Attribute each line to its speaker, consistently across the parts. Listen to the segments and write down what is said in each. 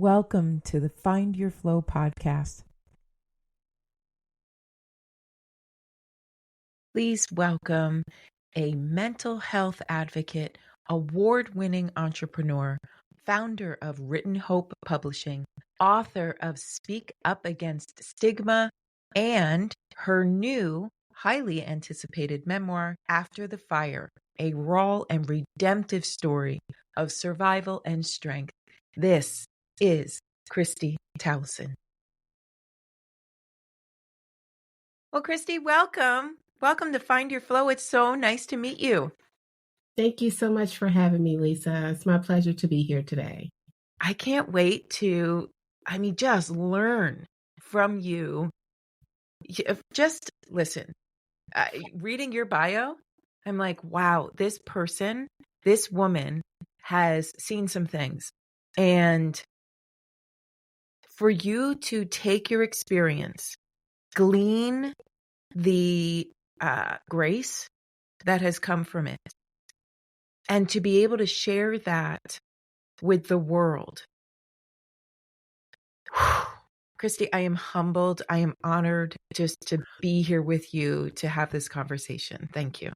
Speaker 1: Welcome to the Find Your Flow podcast. Please welcome a mental health advocate, award-winning entrepreneur, founder of Written Hope Publishing, author of Speak Up Against Stigma, and her new, highly anticipated memoir, After the Fire, a raw and redemptive story of survival and strength. This is Kristy Towson. Well, Kristy, welcome. Welcome to Find Your Flow. It's so nice to meet you.
Speaker 2: Thank you so much for having me, Lisa. It's my pleasure to be here today.
Speaker 1: I can't wait to, just learn from you. Just listen, reading your bio, I'm like, wow, this person, this woman has seen some things. And for you to take your experience, glean the grace that has come from it, and to be able to share that with the world. Kristy, I am humbled. I am honored just to be here with you to have this conversation. Thank you.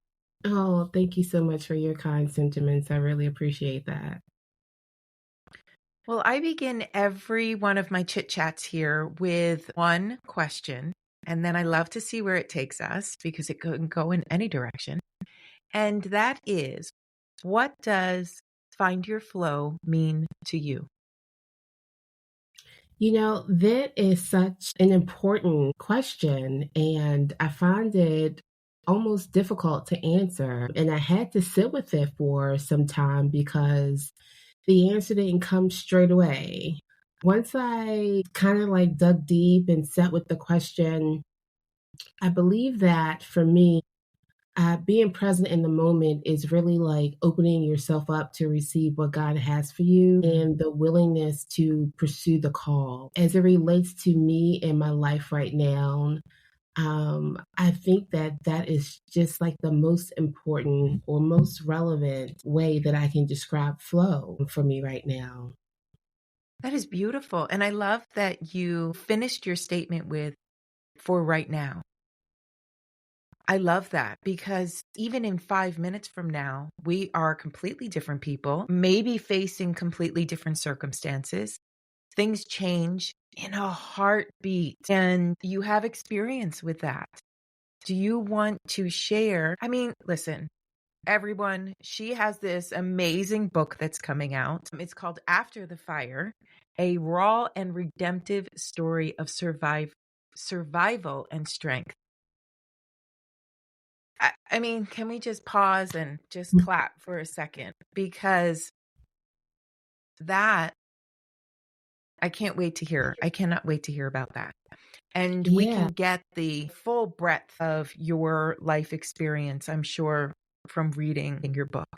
Speaker 2: Oh, thank you so much for your kind sentiments. I really appreciate that.
Speaker 1: Well, I begin every one of my chit chats here with one question, and then I love to see where it takes us because it can go in any direction. And that is, what does Find Your Flow mean to you?
Speaker 2: You know, that is such an important question, and I find it almost difficult to answer. And I had to sit with it for some time because the answer didn't come straight away. Once I kind of dug deep and sat with the question, I believe that for me, being present in the moment is really like opening yourself up to receive what God has for you and the willingness to pursue the call. As it relates to me and my life right now, I think that is just like the most important or most relevant way that I can describe flow for me right now.
Speaker 1: That is beautiful. And I love that you finished your statement with, for right now. I love that because even in 5 minutes from now, we are completely different people, maybe facing completely different circumstances. Things change in a heartbeat, and you have experience with that. Do you want to share? Listen, everyone, she has this amazing book that's coming out. It's called After the Fire, a raw and redemptive story of survival and strength. Can we just pause and just clap for a second? Because that, I can't wait to hear. I cannot wait to hear about that. And we can get the full breadth of your life experience, I'm sure, from reading in your book.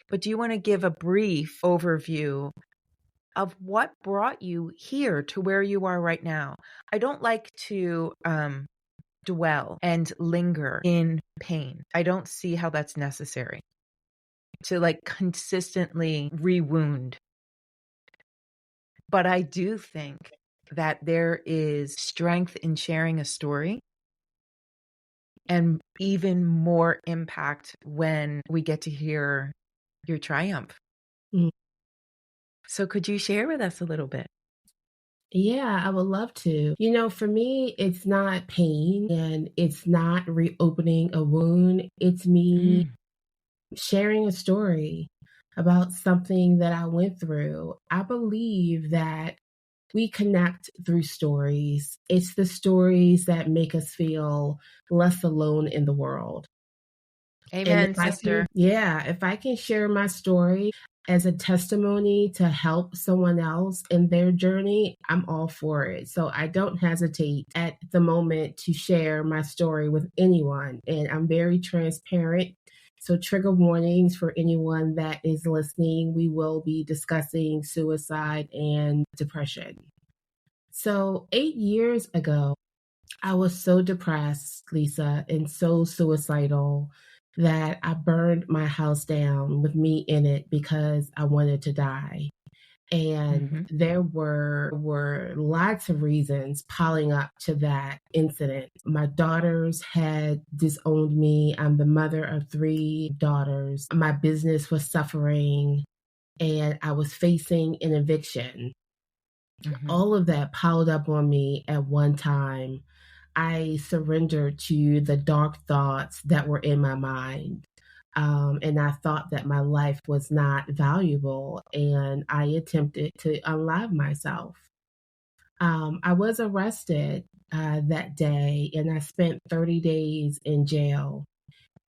Speaker 1: But do you want to give a brief overview of what brought you here to where you are right now? I don't like to dwell and linger in pain. I don't see how that's necessary to consistently rewound. But I do think that there is strength in sharing a story and even more impact when we get to hear your triumph. Mm. So could you share with us a little bit?
Speaker 2: Yeah, I would love to. You know, for me, it's not pain and it's not reopening a wound. It's me sharing a story about something that I went through. I believe that we connect through stories. It's the stories that make us feel less alone in the world.
Speaker 1: Amen, sister.
Speaker 2: If I can share my story as a testimony to help someone else in their journey, I'm all for it. So I don't hesitate at the moment to share my story with anyone. And I'm very transparent. So trigger warnings for anyone that is listening. We will be discussing suicide and depression. So 8 years ago, I was so depressed, Lisa, and so suicidal that I burned my house down with me in it because I wanted to die. And
Speaker 1: Mm-hmm.
Speaker 2: there were lots of reasons piling up to that incident. My daughters had disowned me. I'm the mother of 3 daughters. My business was suffering, and I was facing an eviction.
Speaker 1: Mm-hmm.
Speaker 2: All of that piled up on me at one time. I surrendered to the dark thoughts that were in my mind. And I thought that my life was not valuable, and I attempted to unalive myself. I was arrested that day, and I spent 30 days in jail.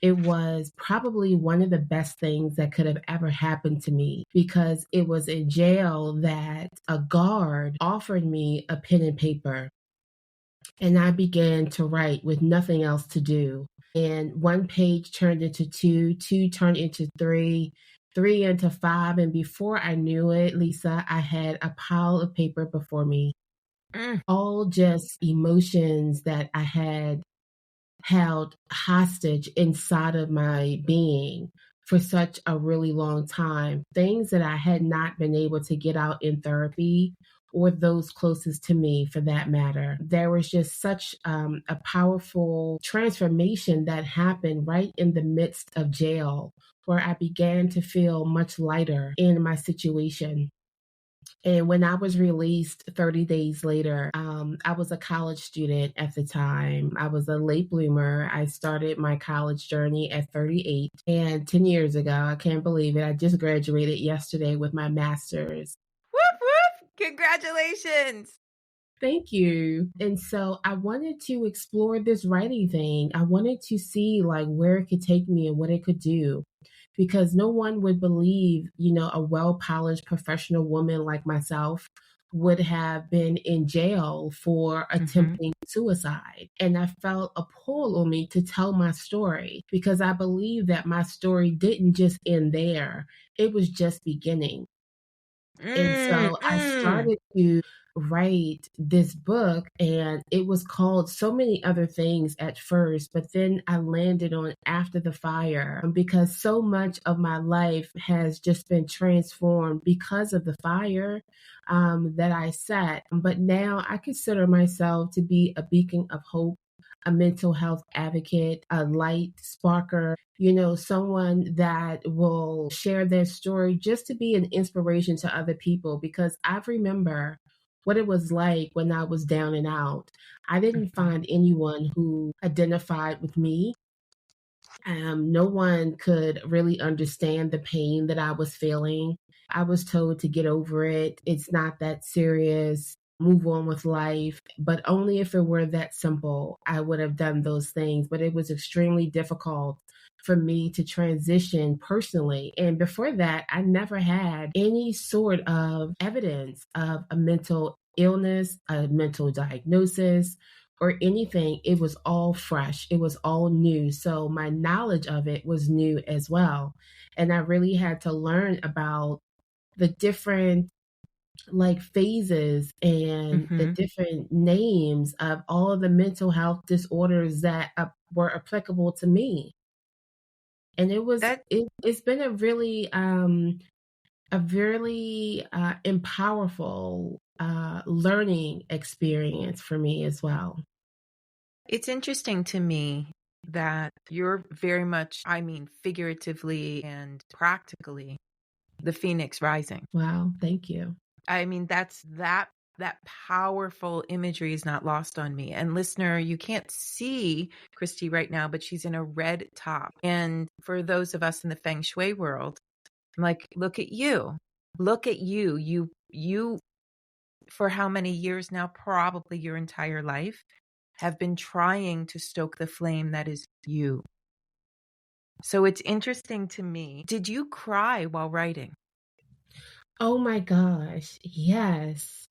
Speaker 2: It was probably one of the best things that could have ever happened to me, because it was in jail that a guard offered me a pen and paper, and I began to write with nothing else to do. And one page turned into two, two turned into three, three into five. And before I knew it, Lisa, I had a pile of paper before me,
Speaker 1: Mm.
Speaker 2: all just emotions that I had held hostage inside of my being for such a really long time. Things that I had not been able to get out in therapy, or those closest to me for that matter. There was just such a powerful transformation that happened right in the midst of jail, where I began to feel much lighter in my situation. And when I was released 30 days later, I was a college student at the time. I was a late bloomer. I started my college journey at 38. And 10 years ago, I can't believe it, I just graduated yesterday with my master's.
Speaker 1: Whoop, whoop. Congratulations.
Speaker 2: Thank you. And so I wanted to explore this writing thing. I wanted to see like where it could take me and what it could do, because no one would believe, a well-polished professional woman like myself would have been in jail for
Speaker 1: Mm-hmm.
Speaker 2: attempting suicide. And I felt a pull on me to tell my story, because I believe that my story didn't just end there. It was just beginning. And so I
Speaker 1: Mm.
Speaker 2: started to write this book, and it was called so many other things at first, but then I landed on After the Fire, because so much of my life has just been transformed because of the fire that I set. But now I consider myself to be a beacon of hope, a mental health advocate, a light sparker, someone that will share their story just to be an inspiration to other people. Because I remember what it was like when I was down and out. I didn't
Speaker 1: Mm-hmm.
Speaker 2: find anyone who identified with me. No one could really understand the pain that I was feeling. I was told to get over it. It's not that serious. Move on with life. But only if it were that simple, I would have done those things. But it was extremely difficult for me to transition personally. And before that, I never had any sort of evidence of a mental illness, a mental diagnosis, or anything. It was all fresh. It was all new. So my knowledge of it was new as well. And I really had to learn about the different like phases and the
Speaker 1: Mm-hmm.
Speaker 2: different names of all of the mental health disorders that were applicable to me. And
Speaker 1: That
Speaker 2: it's been a very empowerful learning experience for me as well.
Speaker 1: It's interesting to me that you're very much, I mean, figuratively and practically, the phoenix rising.
Speaker 2: Wow, thank you.
Speaker 1: I mean, that powerful imagery is not lost on me. And listener, you can't see Kristy right now, but she's in a red top. And for those of us in the Feng Shui world, I'm like, look at you. Look at you. You for how many years now, probably your entire life, have been trying to stoke the flame that is you. So it's interesting to me. Did you cry while writing?
Speaker 2: Oh my gosh, yes.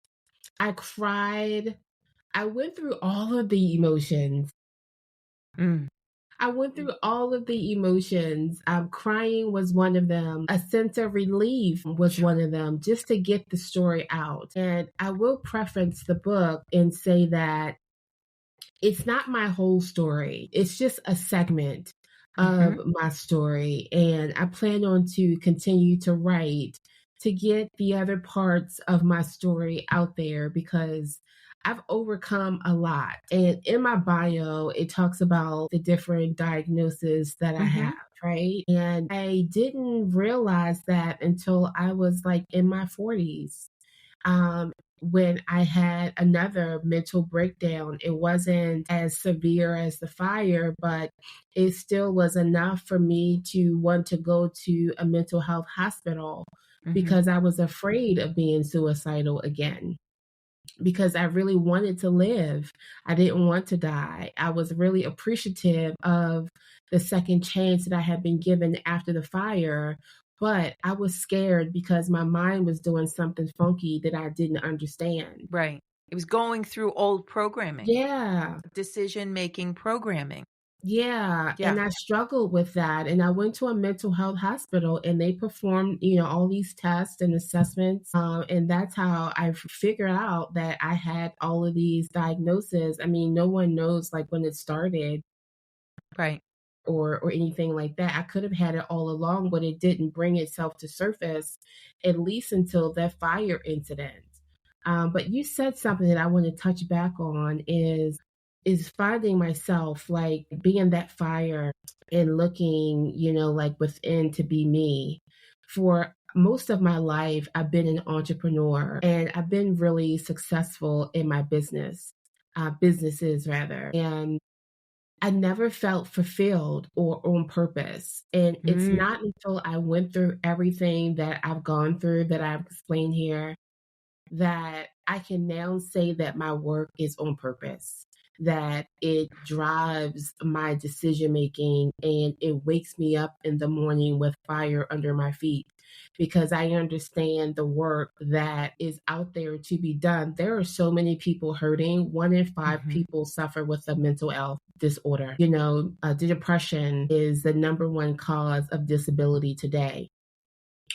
Speaker 2: I cried. I went through all of the emotions.
Speaker 1: Mm.
Speaker 2: I went through all of the emotions. Crying was one of them. A sense of relief was one of them, just to get the story out. And I will preference the book and say that it's not my whole story. It's just a segment of
Speaker 1: Mm-hmm.
Speaker 2: my story. And I plan on to continue to write to get the other parts of my story out there because I've overcome a lot. And in my bio, it talks about the different diagnoses that I
Speaker 1: Mm-hmm.
Speaker 2: have, right? And I didn't realize that until I was like in my 40s. Um, when I had another mental breakdown, it wasn't as severe as the fire, but it still was enough for me to want to go to a mental health hospital
Speaker 1: Mm-hmm.
Speaker 2: because I was afraid of being suicidal again because I really wanted to live. I didn't want to die. I was really appreciative of the second chance that I had been given after the fire, but I was scared because my mind was doing something funky that I didn't understand.
Speaker 1: Right. It was going through old programming,
Speaker 2: Yeah.
Speaker 1: decision-making programming.
Speaker 2: Yeah,
Speaker 1: Yeah.
Speaker 2: and I struggled with that, and I went to a mental health hospital, and they performed, all these tests and assessments, and that's how I figured out that I had all of these diagnoses. I mean, no one knows like when it started
Speaker 1: Right.
Speaker 2: or anything like that. I could have had it all along, but it didn't bring itself to surface at least until that fire incident. But you said something that I want to touch back on is finding myself like being that fire and looking, like within to be me. For most of my life, I've been an entrepreneur and I've been really successful in my businesses rather. And I never felt fulfilled or on purpose. And it's
Speaker 1: Mm.
Speaker 2: not until I went through everything that I've gone through that I've explained here that I can now say that my work is on purpose, that it drives my decision making and it wakes me up in the morning with fire under my feet because I understand the work that is out there to be done. There are so many people hurting. 1 in 5
Speaker 1: Mm-hmm.
Speaker 2: people suffer with a mental health disorder. The depression is the number one cause of disability today.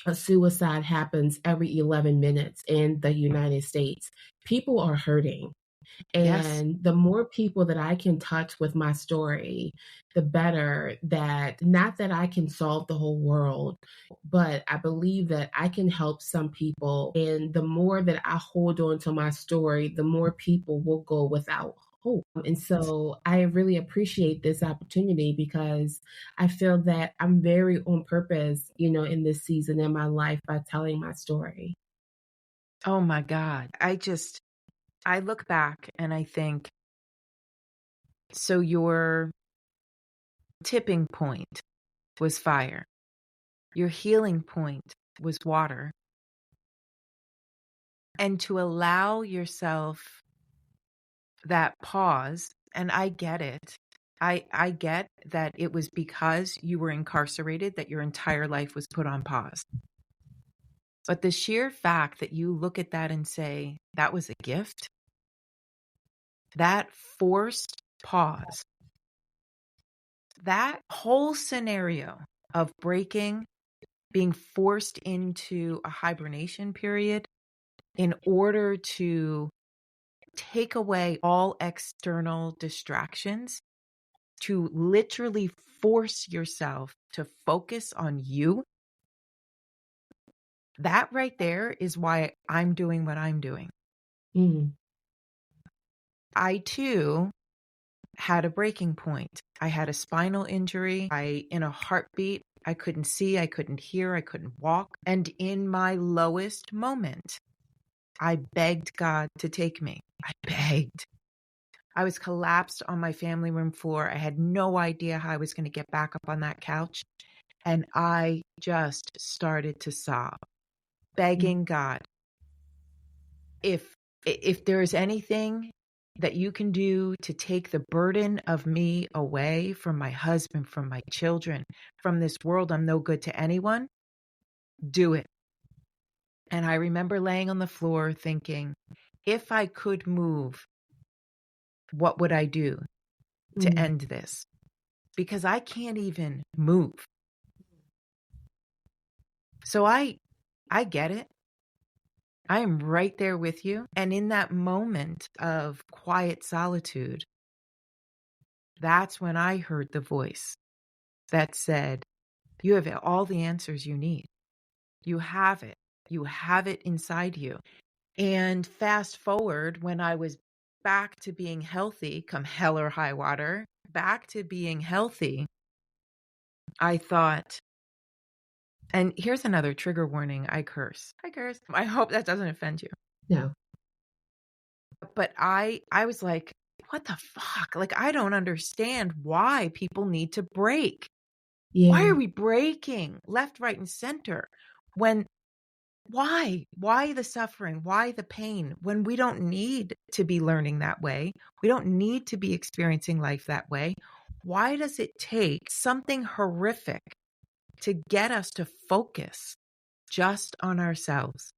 Speaker 2: A suicide happens every 11 minutes in the United States. People are hurting.
Speaker 1: Yes.
Speaker 2: And the more people that I can touch with my story, the better that not that I can solve the whole world, but I believe that I can help some people. And the more that I hold on to my story, the more people will go without hope. And so I really appreciate this opportunity because I feel that I'm very on purpose, in this season in my life by telling my story.
Speaker 1: Oh my God. I look back and I think, so your tipping point was fire. Your healing point was water. And to allow yourself that pause, and I get it. I get that it was because you were incarcerated that your entire life was put on pause. But the sheer fact that you look at that and say, that was a gift, that forced pause, that whole scenario of breaking, being forced into a hibernation period in order to take away all external distractions, to literally force yourself to focus on you, that right there is why I'm doing what I'm doing.
Speaker 2: Mm,
Speaker 1: I too had a breaking point. I had a spinal injury. In a heartbeat, I couldn't see, I couldn't hear, I couldn't walk. And in my lowest moment, I begged God to take me. I begged. I was collapsed on my family room floor. I had no idea how I was going to get back up on that couch. And I just started to sob,
Speaker 2: mm,
Speaker 1: begging God, if there is anything that you can do to take the burden of me away from my husband, from my children, from this world, I'm no good to anyone, do it. And I remember laying on the floor thinking, if I could move, what would I do to
Speaker 2: mm.
Speaker 1: end this? Because I can't even move. So I get it. I am right there with you. And in that moment of quiet solitude, that's when I heard the voice that said, you have all the answers you need. You have it. You have it inside you. And fast forward, when I was back to being healthy, come hell or high water, back to being healthy, I thought, and here's another trigger warning. I curse. I curse. I hope that doesn't offend you.
Speaker 2: No.
Speaker 1: But I was like, what the fuck? Like, I don't understand why people need to break. Why
Speaker 2: Yeah.
Speaker 1: are we breaking left, right, and center? Why? Why the suffering? Why the pain when we don't need to be learning that way? We don't need to be experiencing life that way. Why does it take something horrific to get us to focus just on ourselves?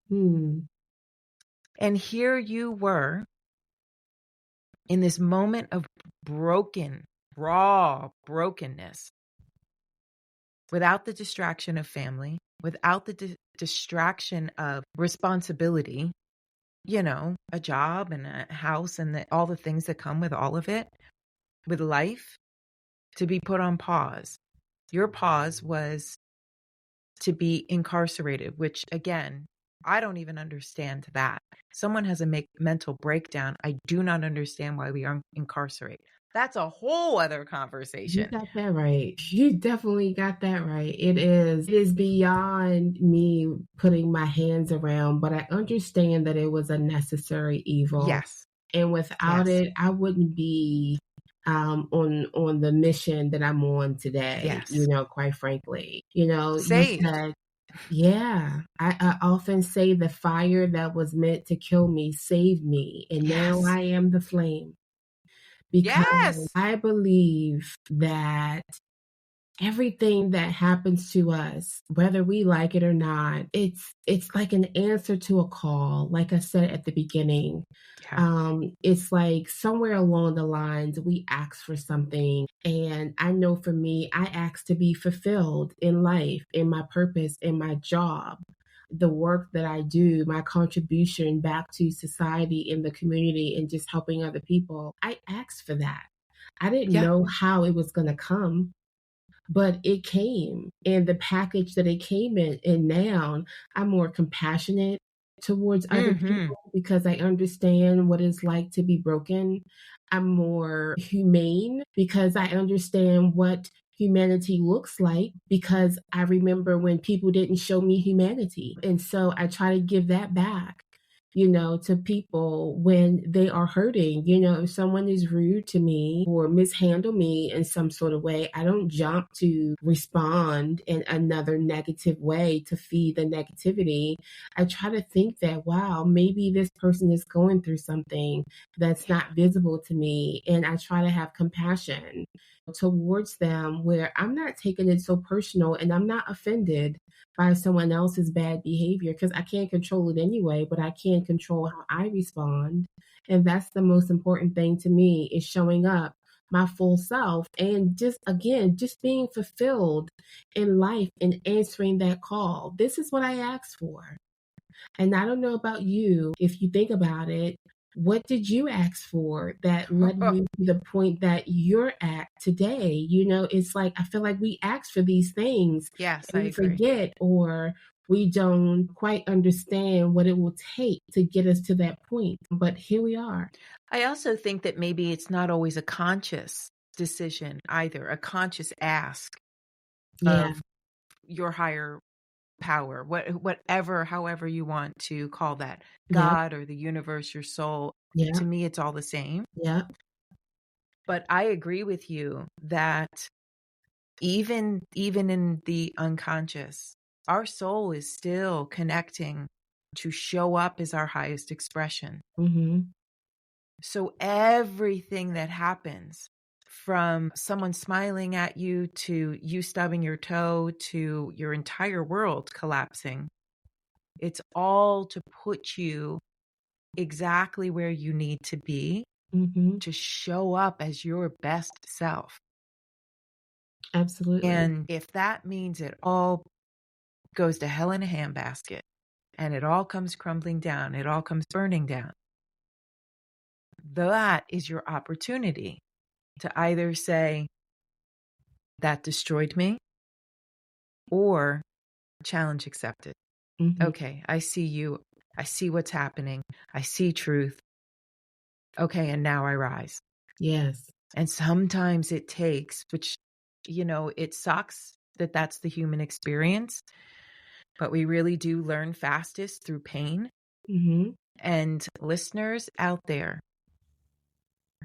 Speaker 2: Hmm.
Speaker 1: And here you were in this moment of broken, raw brokenness, without the distraction of family, without the distraction of responsibility, a job and a house and all the things that come with all of it, with life, to be put on pause. Your pause was to be incarcerated, which again, I don't even understand that. Someone has a mental breakdown. I do not understand why we are incarcerated. That's a whole other
Speaker 2: You
Speaker 1: conversation.
Speaker 2: got that right. You definitely got that right. It is beyond me putting my hands around, but I understand that it was a necessary evil.
Speaker 1: Yes.
Speaker 2: And without
Speaker 1: Yes.
Speaker 2: it, I wouldn't be on the mission that I'm on today,
Speaker 1: Yes.
Speaker 2: quite frankly. You
Speaker 1: Saved.
Speaker 2: said, yeah, I often say the fire that was meant to kill me saved me, and now
Speaker 1: Yes.
Speaker 2: I am the flame. Because
Speaker 1: Yes.
Speaker 2: I believe that everything that happens to us, whether we like it or not, it's like an answer to a call. Like I said at the beginning,
Speaker 1: Yeah.
Speaker 2: it's like somewhere along the lines we ask for something, and I know for me, I asked to be fulfilled in life, in my purpose, in my job, the work that I do, my contribution back to society in the community, and just helping other people. I asked for that. I didn't
Speaker 1: Yeah.
Speaker 2: know how it was going to come, but it came, and the package that it came in, now I'm more compassionate towards other
Speaker 1: Mm-hmm.
Speaker 2: people because I understand what it's like to be broken. I'm more humane because I understand what humanity looks like, because I remember when people didn't show me humanity. And so I try to give that back, to people when they are hurting. If someone is rude to me or mishandle me in some sort of way, I don't jump to respond in another negative way to feed the negativity. I try to think that, wow, maybe this person is going through something that's
Speaker 1: Yeah.
Speaker 2: not visible to me. And I try to have compassion towards them, where I'm not taking it so personal and I'm not offended by someone else's bad behavior, because I can't control it anyway, but I can control how I respond. And that's the most important thing to me, is showing up my full self, and just being fulfilled in life and answering that call. This is what I asked for. And I don't know about you, if you think about it, what did you ask for that led you to the point that you're at today? It's like, I feel like we ask for these things
Speaker 1: Yes, I
Speaker 2: and we
Speaker 1: agree.
Speaker 2: forget, or we don't quite understand what it will take to get us to that point. But here we are.
Speaker 1: I also think that maybe it's not always a conscious decision either, a conscious ask
Speaker 2: Yeah.
Speaker 1: of your higher power, whatever, however you want to call that,
Speaker 2: Yep.
Speaker 1: God or the universe, your soul. To
Speaker 2: Yep.
Speaker 1: me, it's all the same.
Speaker 2: Yep.
Speaker 1: But I agree with you that even in the unconscious, our soul is still connecting to show up as our highest expression.
Speaker 2: Mm-hmm.
Speaker 1: So everything that happens, from someone smiling at you to you stubbing your toe to your entire world collapsing, it's all to put you exactly where you need to be
Speaker 2: Mm-hmm.
Speaker 1: to show up as your best self.
Speaker 2: Absolutely.
Speaker 1: And if that means it all goes to hell in a handbasket and it all comes crumbling down, it all comes burning down, that is your opportunity to either say, that destroyed me, or challenge accepted.
Speaker 2: Mhm.
Speaker 1: Okay, I see you. I see what's happening. I see truth. Okay, and now I rise.
Speaker 2: Yes.
Speaker 1: And sometimes it takes, which, it sucks that that's the human experience, but we really do learn fastest through pain.
Speaker 2: Mhm.
Speaker 1: And listeners out there,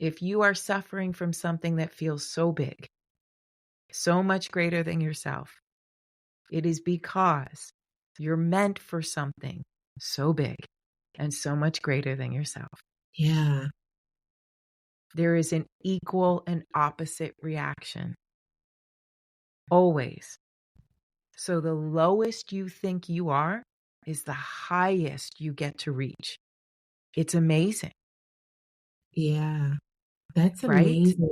Speaker 1: if you are suffering from something that feels so big, so much greater than yourself, it is because you're meant for something so big and so much greater than yourself.
Speaker 2: Yeah.
Speaker 1: There is an equal and opposite reaction, always. So the lowest you think you are is the highest you get to reach. It's amazing,
Speaker 2: Yeah. That's
Speaker 1: right?
Speaker 2: amazing.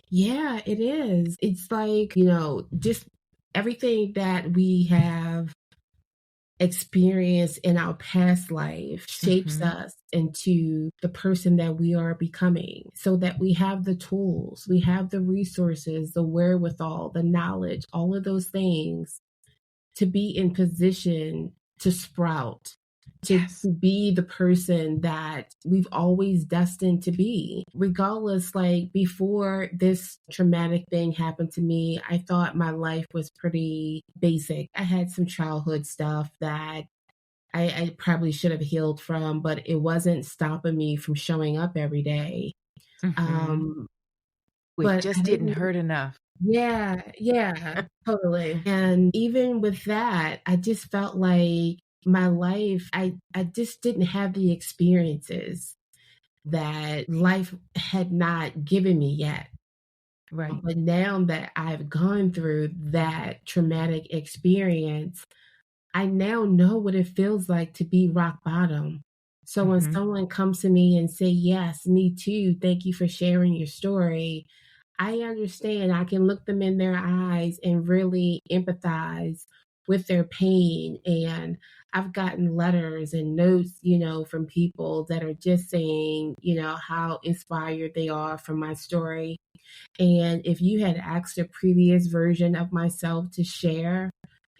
Speaker 2: Yeah, it is. It's like, just everything that we have experienced in our past life shapes
Speaker 1: Mm-hmm.
Speaker 2: us into the person that we are becoming so that we have the tools, we have the resources, the wherewithal, the knowledge, all of those things to be in position to sprout,
Speaker 1: Yes.
Speaker 2: to be the person that we've always destined to be. Regardless, like before this traumatic thing happened to me, I thought my life was pretty basic. I had some childhood stuff that I probably should have healed from, but it wasn't stopping me from showing up every day.
Speaker 1: Mm-hmm.
Speaker 2: Um,
Speaker 1: It
Speaker 2: but I
Speaker 1: just didn't
Speaker 2: didn't.
Speaker 1: hurt enough.
Speaker 2: Yeah, yeah, totally. And even with that, I just felt like my life, I just didn't have the experiences that life had not given me yet.
Speaker 1: Right.
Speaker 2: But now that I've gone through that traumatic experience, I now know what it feels like to be rock bottom. So when
Speaker 1: Mm-hmm.
Speaker 2: someone comes to me and say, "Yes, me too. Thank you for sharing your story." I understand. I can look them in their eyes and really empathize with their pain. And I've gotten letters and notes, from people that are just saying, how inspired they are from my story. And if you had asked a previous version of myself to share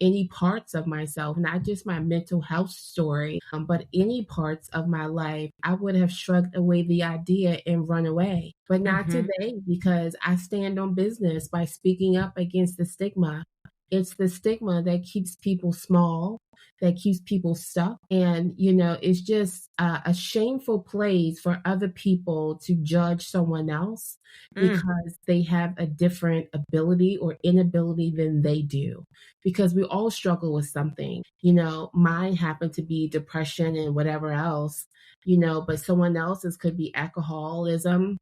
Speaker 2: any parts of myself, not just my mental health story, but any parts of my life, I would have shrugged away the idea and run away. But not
Speaker 1: Mm-hmm.
Speaker 2: today, because I stand on business by speaking up against the stigma. It's the stigma that keeps people small, that keeps people stuck. And, it's just a shameful place for other people to judge someone else
Speaker 1: Mm.
Speaker 2: because they have a different ability or inability than they do. Because we all struggle with something. Mine happened to be depression and whatever else, but someone else's could be alcoholism.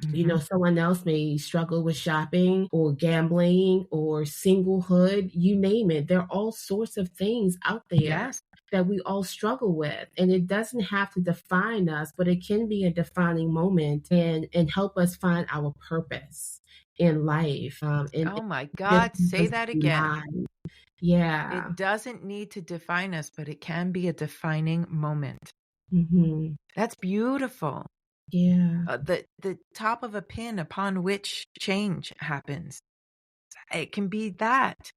Speaker 1: Mm-hmm.
Speaker 2: Someone else may struggle with shopping or gambling or singlehood, you name it. There are all sorts of things out there
Speaker 1: Yes.
Speaker 2: that we all struggle with. And it doesn't have to define us, but it can be a defining moment and help us find our purpose in life. And
Speaker 1: Oh my
Speaker 2: just
Speaker 1: God, say
Speaker 2: doesn't
Speaker 1: that again.
Speaker 2: deny. Yeah.
Speaker 1: It doesn't need to define us, but it can be a defining moment.
Speaker 2: Hmm.
Speaker 1: That's beautiful.
Speaker 2: Yeah.
Speaker 1: The top of a pin upon which change happens. It can be that.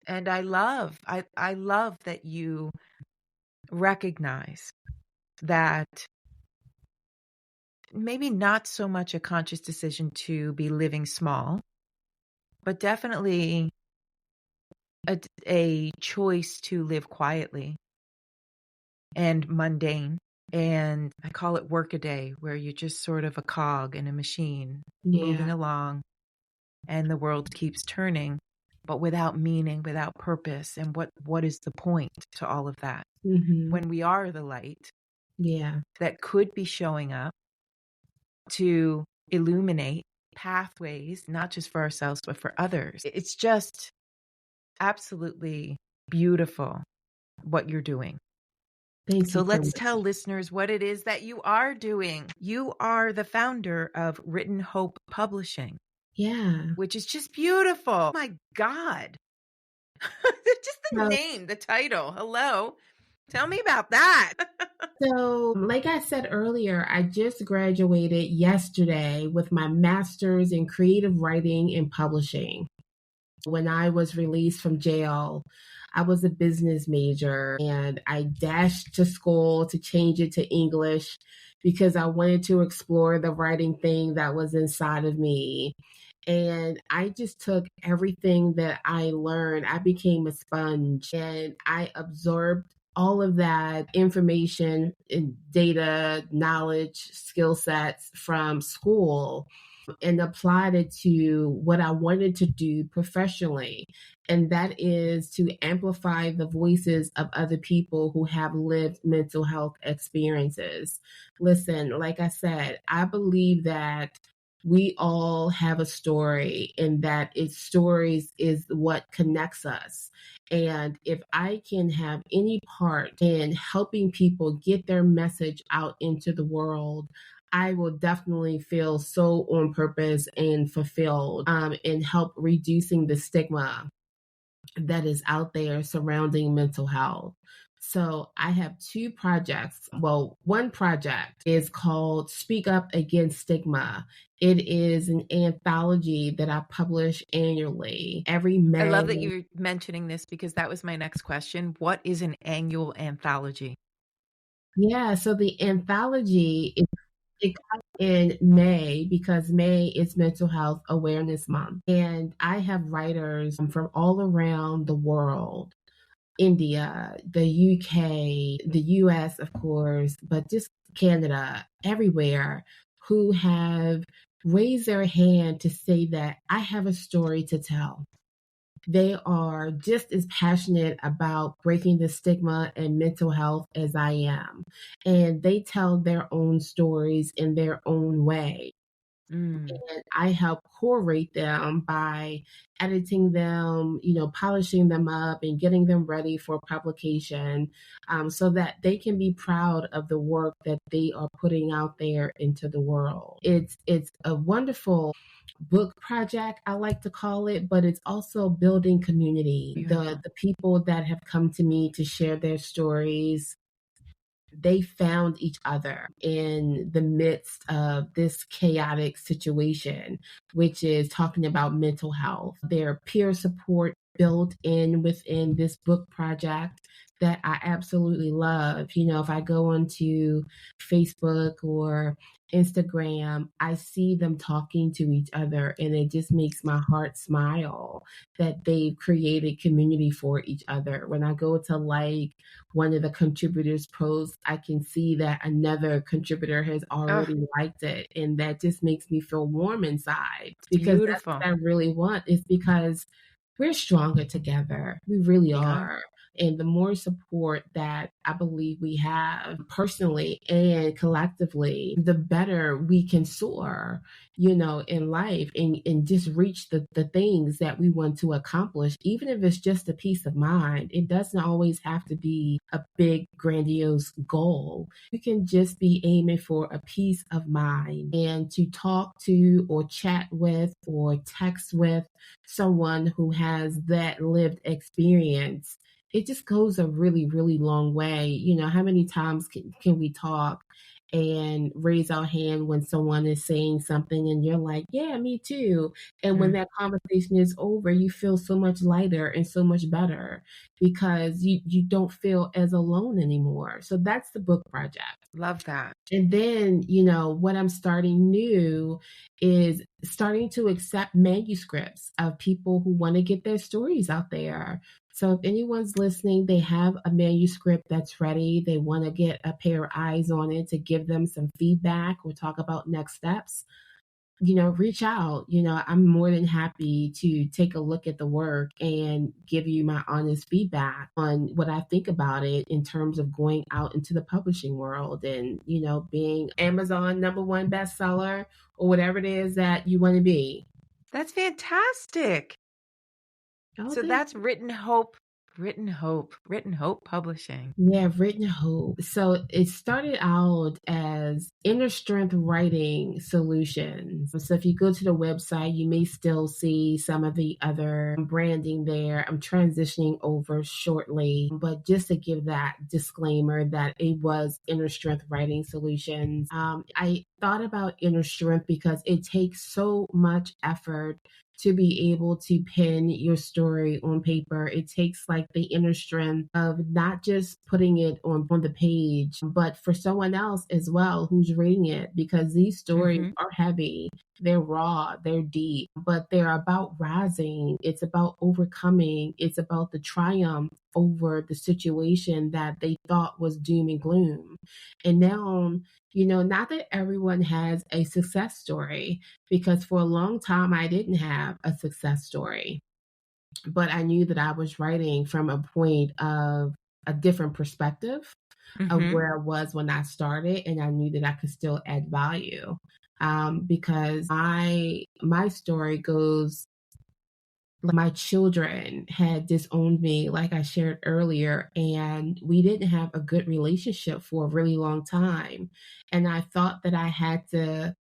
Speaker 1: And I love that you recognize that maybe not so much a conscious decision to be living small, but definitely a choice to live quietly and mundane. And I call it workaday, where you're just sort of a cog in a machine moving
Speaker 2: Yeah.
Speaker 1: along and the world keeps turning, but without meaning, without purpose. And what is the point to all of that?
Speaker 2: Hmm.
Speaker 1: When we are the light
Speaker 2: Yeah.
Speaker 1: that could be showing up to illuminate pathways, not just for ourselves, but for others. It's just absolutely beautiful what you're doing.
Speaker 2: Thank
Speaker 1: So
Speaker 2: you so
Speaker 1: let's
Speaker 2: much.
Speaker 1: tell listeners what it is that you are doing. You are the founder of Written Hope Publishing,
Speaker 2: Yeah.
Speaker 1: which is just beautiful. Oh my God. Just the
Speaker 2: So,
Speaker 1: name, the title. Hello. Tell me about that.
Speaker 2: So, like I said earlier, I just graduated yesterday with my master's in creative writing and publishing. When I was released from jail, I was a business major and I dashed to school to change it to English because I wanted to explore the writing thing that was inside of me. And I just took everything that I learned. I became a sponge and I absorbed all of that information and data, knowledge, skill sets from school and applied it to what I wanted to do professionally. And that is to amplify the voices of other people who have lived mental health experiences. Listen, like I said, I believe that we all have a story and that its stories is what connects us. And if I can have any part in helping people get their message out into the world, I will definitely feel so on purpose and fulfilled, and help reducing the stigma that is out there surrounding mental health. So I have two projects. Well, one project is called Speak Up Against Stigma. It is an anthology that I publish annually every
Speaker 1: I
Speaker 2: May.
Speaker 1: love that you're mentioning this because that was my next question. What is an annual anthology?
Speaker 2: Yeah, so the anthology is it comes in May because May is Mental Health Awareness Month. And I have writers from all around the world, India, the UK, the US, of course, but just Canada, everywhere, who have raised their hand to say that I have a story to tell. They are just as passionate about breaking the stigma and mental health as I am. And they tell their own stories in their own way.
Speaker 1: Mm,
Speaker 2: And I help curate them by editing them, polishing them up and getting them ready for publication, so that they can be proud of the work that they are putting out there into the world. It's a wonderful book project, I like to call it, but it's also building community.
Speaker 1: beautiful.
Speaker 2: The people that have come to me to share their stories, they found each other in the midst of this chaotic situation, which is talking about mental health. Their peer support built in within this book project that I absolutely love. If I go onto Facebook or Instagram, I see them talking to each other and it just makes my heart smile that they've created community for each other. When I go to one of the contributors' posts, I can see that another contributor has
Speaker 1: Oh,
Speaker 2: already liked it. And that just makes me feel warm inside because that's
Speaker 1: beautiful.
Speaker 2: what I really want, is because we're stronger together. We really
Speaker 1: We are.
Speaker 2: are. And the more support that I believe we have personally and collectively, the better we can soar, in life and just reach the things that we want to accomplish, even if it's just a peace of mind. It doesn't always have to be a big, grandiose goal. You can just be aiming for a peace of mind and to talk to or chat with or text with someone who has that lived experience. It just goes a really, really long way. How many times can we talk and raise our hand when someone is saying something and you're like, yeah, me too. And when
Speaker 1: Mm,
Speaker 2: that conversation is over, you feel so much lighter and so much better because you don't feel as alone anymore. So that's the book project.
Speaker 1: love that.
Speaker 2: And then, what I'm starting new is starting to accept manuscripts of people who want to get their stories out there. So if anyone's listening, they have a manuscript that's ready, they want to get a pair of eyes on it to give them some feedback or talk about next steps, reach out. I'm more than happy to take a look at the work and give you my honest feedback on what I think about it in terms of going out into the publishing world and, being Amazon #1 bestseller or whatever it is that you want to be.
Speaker 1: That's fantastic.
Speaker 2: Oh,
Speaker 1: So
Speaker 2: thank
Speaker 1: that's Written Hope Publishing.
Speaker 2: Yeah, written hope. So it started out as inner strength writing solutions. So if you go to the website, you may still see some of the other branding there. I'm transitioning over shortly, but just to give that disclaimer that it was inner strength writing solutions. I thought about inner strength because it takes so much effort to be able to pen your story on paper. It takes like the inner strength of not just putting it on the page, but for someone else as well who's reading it, because these stories
Speaker 1: Mm-hmm.
Speaker 2: are heavy. They're raw, they're deep, but they're about rising. It's about overcoming. It's about the triumph over the situation that they thought was doom and gloom. And now, not that everyone has a success story, because for a long time I didn't have a success story, but I knew that I was writing from a point of a different perspective of
Speaker 1: Mm-hmm.
Speaker 2: where I was when I started, and I knew that I could still add value. Because my story goes, my children had disowned me, like I shared earlier, and we didn't have a good relationship for a really long time. And I thought that I had to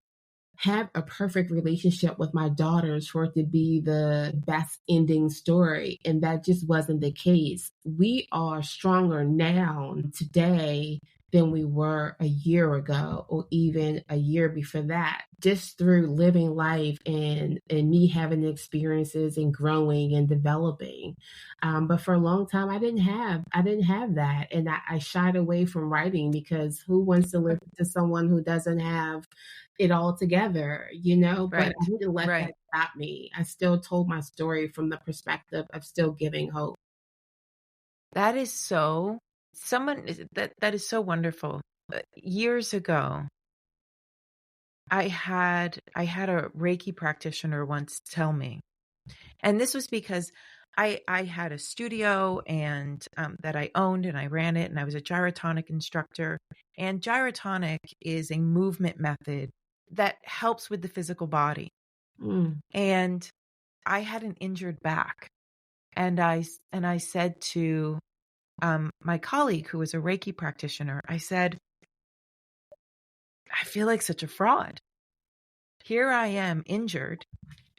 Speaker 2: have a perfect relationship with my daughters for it to be the best ending story. And that just wasn't the case. We are stronger now today than we were a year ago or even a year before that, just through living life and me having experiences and growing and developing. But for a long time I didn't have that. And I shied away from writing, because who wants to listen to someone who doesn't have it all together, but
Speaker 1: Right.
Speaker 2: I didn't let that
Speaker 1: Right.
Speaker 2: stop me. I still told my story from the perspective of still giving hope.
Speaker 1: That is so that is so wonderful. Years ago, I had a Reiki practitioner once tell me, and this was because I had a studio and that I owned and I ran it, and I was a gyrotonic instructor. And gyrotonic is a movement method that helps with the physical body.
Speaker 2: Mm,
Speaker 1: And I had an injured back, and I said to my colleague who was a Reiki practitioner, I said, I feel like such a fraud. Here I am injured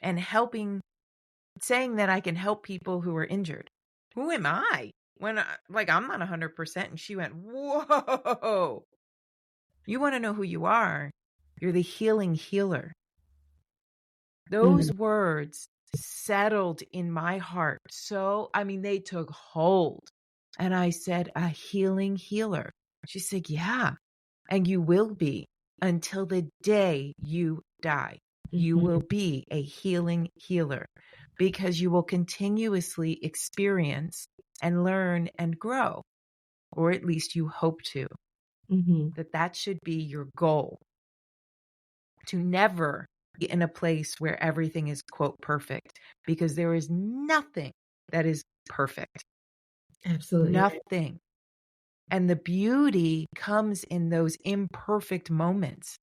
Speaker 1: and saying that I can help people who are injured. Who am I? I'm not 100%. And she went, whoa, you want to know who you are? You're the healing healer.
Speaker 2: mm,
Speaker 1: Those words settled in my heart. So, they took hold. And I said, a healing healer. She said, yeah. And you will be until the day you die. You will
Speaker 2: mhm,
Speaker 1: be a healing healer, because you will continuously experience and learn and grow, or at least you hope to.
Speaker 2: mhm,
Speaker 1: That should be your goal, to never be in a place where everything is, quote, perfect, because there is nothing that is perfect.
Speaker 2: absolutely right.
Speaker 1: Nothing. And the beauty comes in those imperfect moments,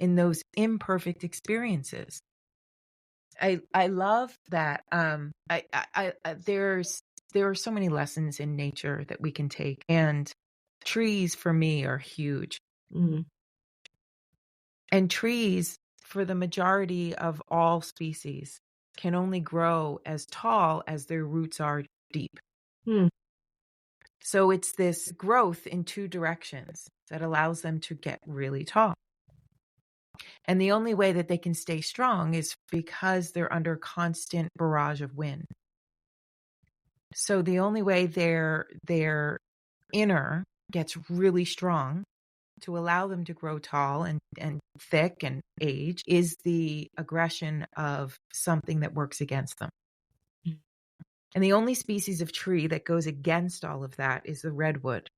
Speaker 1: in those imperfect experiences. I love that. There are so many lessons in nature that we can take, and trees for me are huge.
Speaker 2: Mm,
Speaker 1: And trees, for the majority of all species, can only grow as tall as their roots are deep.
Speaker 2: mm,
Speaker 1: So it's this growth in two directions that allows them to get really tall. And the only way that they can stay strong is because they're under constant barrage of wind. So the only way their inner gets really strong to allow them to grow tall and thick and age is the aggression of something that works against them.
Speaker 2: mm,
Speaker 1: And the only species of tree that goes against all of that is the redwood.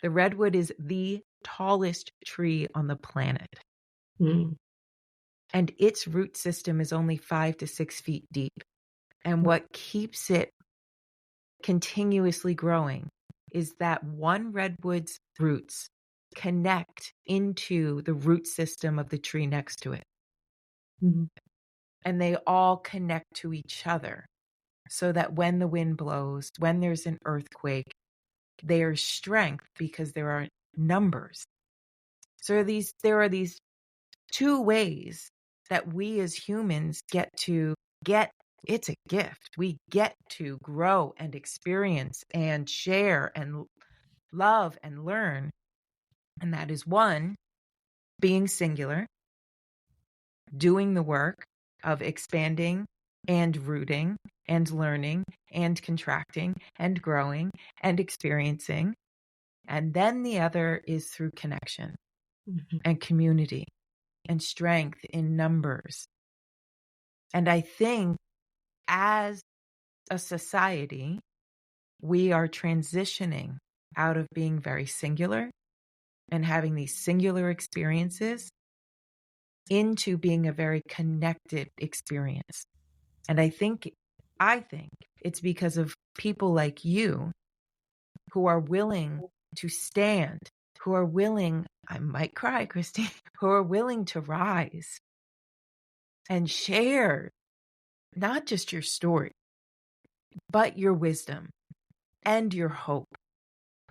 Speaker 1: The redwood is the tallest tree on the planet.
Speaker 2: mm.
Speaker 1: And its root system is only 5 to 6 feet deep. And what keeps it continuously growing is that one redwood's roots connect into the root system of the tree next to it.
Speaker 2: Mhm,
Speaker 1: And they all connect to each other, so that when the wind blows, when there's an earthquake, there's strength because there are numbers. So there are these two ways that we as humans get it's a gift. We get to grow and experience and share and love and learn. And that is one, being singular, doing the work of expanding and rooting and learning and contracting and growing and experiencing. And then the other is through connection and community and strength in numbers. And I think as a society, we are transitioning out of being very singular and having these singular experiences into being a very connected experience. And I think it's because of people like you who are willing to stand, who are willing, I might cry, Kristy, who are willing to rise and share not just your story, but your wisdom and your hope,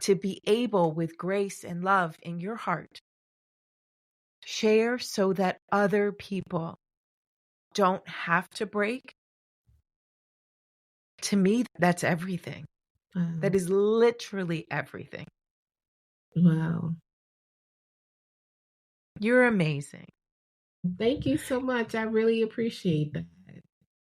Speaker 1: to be able, with grace and love in your heart, share so that other people don't have to break. To me, that's everything.
Speaker 2: Wow.
Speaker 1: That is literally everything.
Speaker 2: Wow.
Speaker 1: You're amazing.
Speaker 2: Thank you so much. I really appreciate that.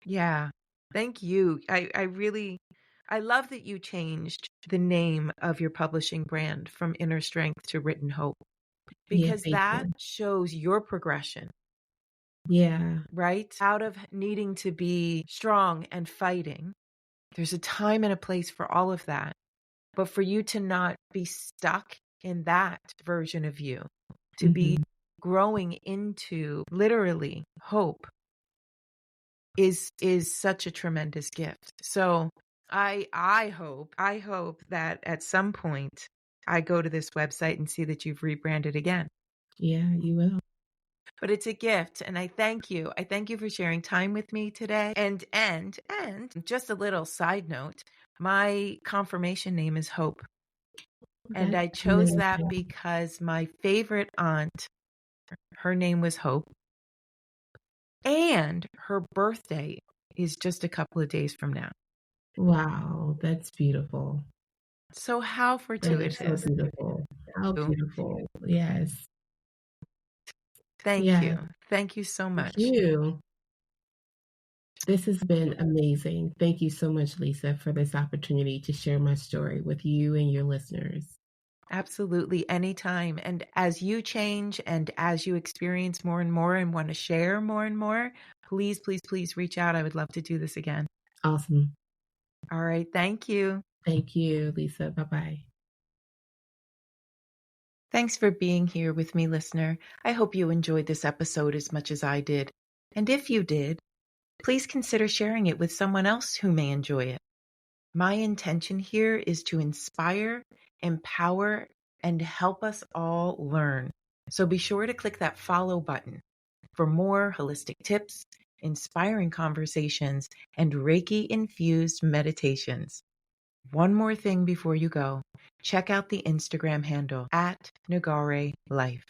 Speaker 1: Yeah. Thank you. I love that you changed the name of your publishing brand from Inner Strength to Written Hope,
Speaker 2: Yeah,
Speaker 1: because
Speaker 2: thank
Speaker 1: that
Speaker 2: you.
Speaker 1: shows your progression,
Speaker 2: Yeah.
Speaker 1: right? Out of needing to be strong and fighting. There's a time and a place for all of that. But for you to not be stuck in that version of you, to be growing into literally hope is such a tremendous gift. So I hope that at some point I go to this website and see that you've rebranded again.
Speaker 2: Yeah, you will.
Speaker 1: But it's a gift, and I thank you. I thank you for sharing time with me today. And just a little side note, my confirmation name is Hope. And
Speaker 2: That's
Speaker 1: I chose that
Speaker 2: amazing.
Speaker 1: because my favorite aunt, her name was Hope, and her birthday is just a couple of days from now.
Speaker 2: Wow, that's beautiful.
Speaker 1: So how
Speaker 2: That is so
Speaker 1: fortuitous.
Speaker 2: beautiful. How beautiful. Yes.
Speaker 1: Thank
Speaker 2: Yes.
Speaker 1: you. Thank you so
Speaker 2: Thank
Speaker 1: much.
Speaker 2: you. This has been amazing. Thank you so much, Lisa, for this opportunity to share my story with you and your listeners.
Speaker 1: Absolutely, anytime. And as you change and as you experience more and more and want to share more and more, please, please, please reach out. I would love to do this again.
Speaker 2: Awesome.
Speaker 1: All right. Thank you.
Speaker 2: Thank you, Lisa. Bye-bye.
Speaker 1: Thanks for being here with me, listener. I hope you enjoyed this episode as much as I did. And if you did, please consider sharing it with someone else who may enjoy it. My intention here is to inspire, empower, and help us all learn. So be sure to click that follow button for more holistic tips, inspiring conversations, and Reiki-infused meditations. One more thing before you go. Check out the Instagram handle @nagarelife.